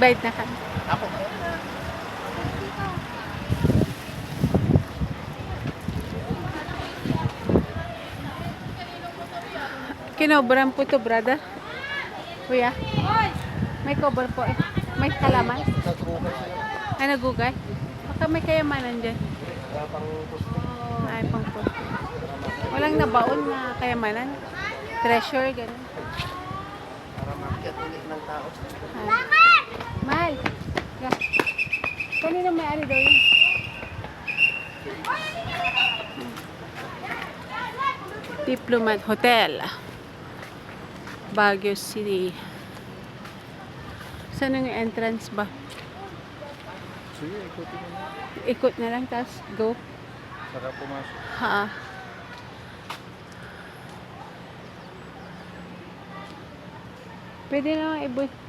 Nag-bayad na ka. Ako. Kinobran po to, brother. Kuya. May cover po eh. May kalaman. Nagugay sila. Ay, nagugay. Baka may kayamanan dyan. Wala pang gusto. Ay, pang poste. Walang nabaon na kayamanan. Treasure, gano'n. Para makiat ulit ng tao. Ay. Mahal. Yeah. Kanino may-ari daw yun? Diplomat Hotel. Baguio City. Saan yung entrance ba? Sige, ikutin mo na. Ikot na lang, tapos go. Saka pumasok. Ha. Pwede naman i-boot.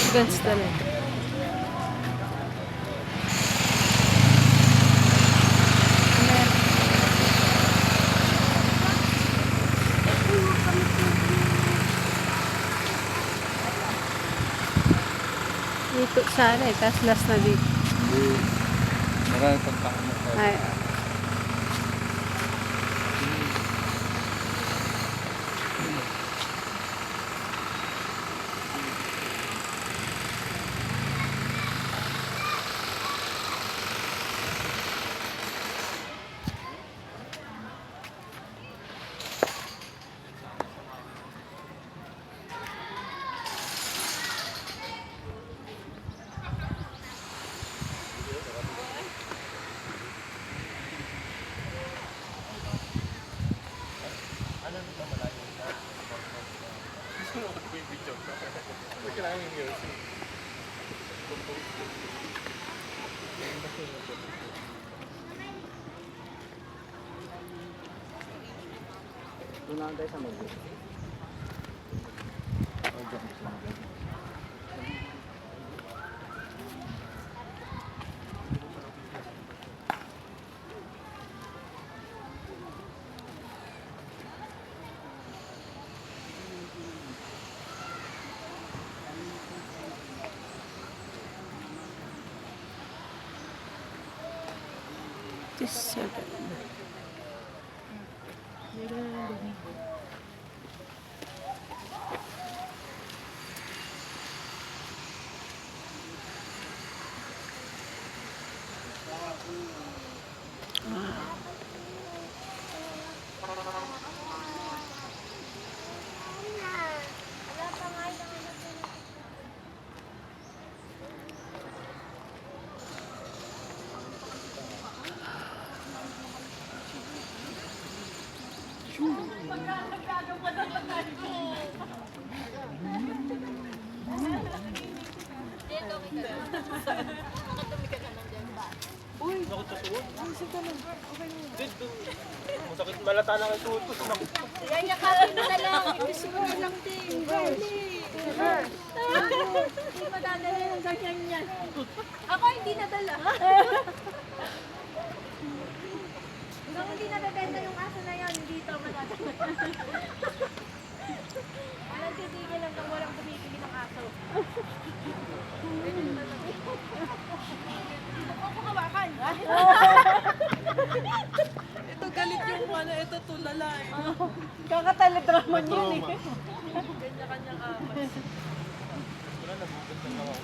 Guns talaga. Dito sana eh, tapos last na dito. Marami pang tao na. Ay, Doon lang tayo sa mag this 7. Sure. Masakit malata na kay Tuto. Yan yung kapit na lang. Gusto mo na lang din. Hindi madadala yung ganyan yan. Ako hindi nadala. Hanggang hindi nabebenta yung aso na yan, hindi ito madadala. Walang titigil hanggang walang bumibili ng aso. Ako kawakan. Ito galit yung ano, ito tulala eh. Kakateledraman yun eh. Kanya-kanyang amas. Wala na, bukod na ako.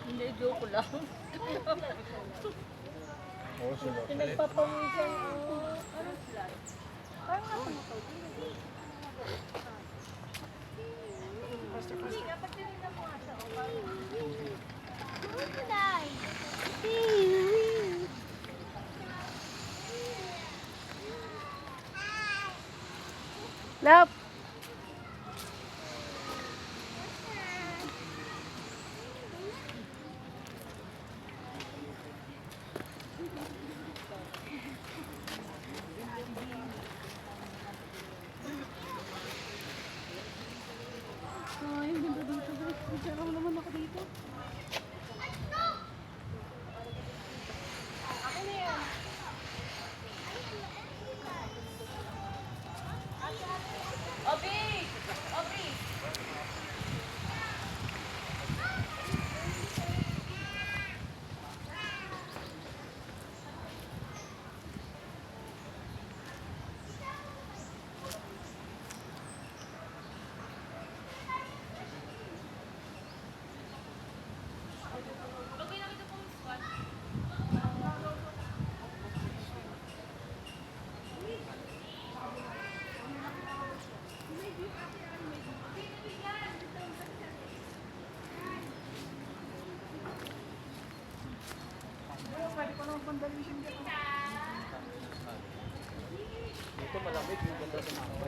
Hindi, joke lang. Oo, sila. Pinagpapawisan. Ano sila? Parang nasa motor. Hindi, kapag tinignan mo nga siya. Love. Ay, ang ganda dito. Nagkaraw naman ako dito. Obi! Obi! Dito malamig, yung ganda sa mga.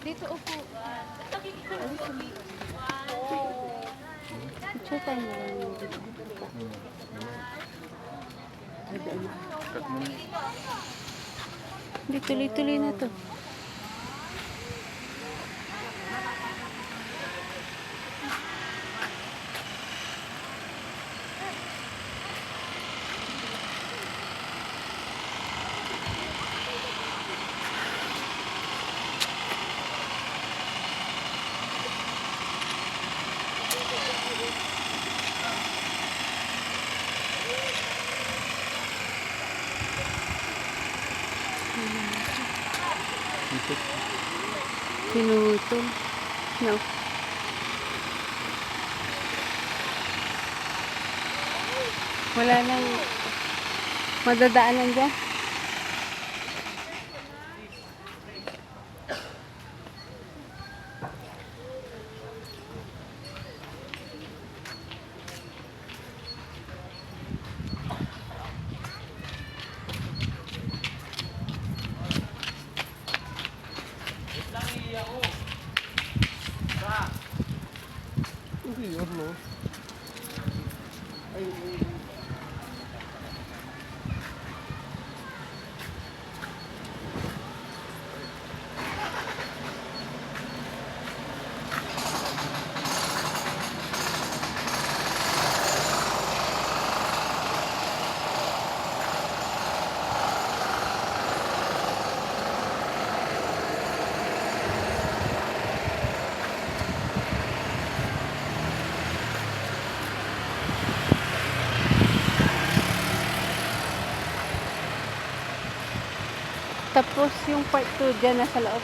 Dito upo. Picture tayo na lang yung dito. Cut mo. Hindi, tuloy-tuloy na to. Ito. Pinutol. No. Wala nang madadaanan dyan. Hindi yun, no? Ay, Tapos yung part 2 dyan nasa loob.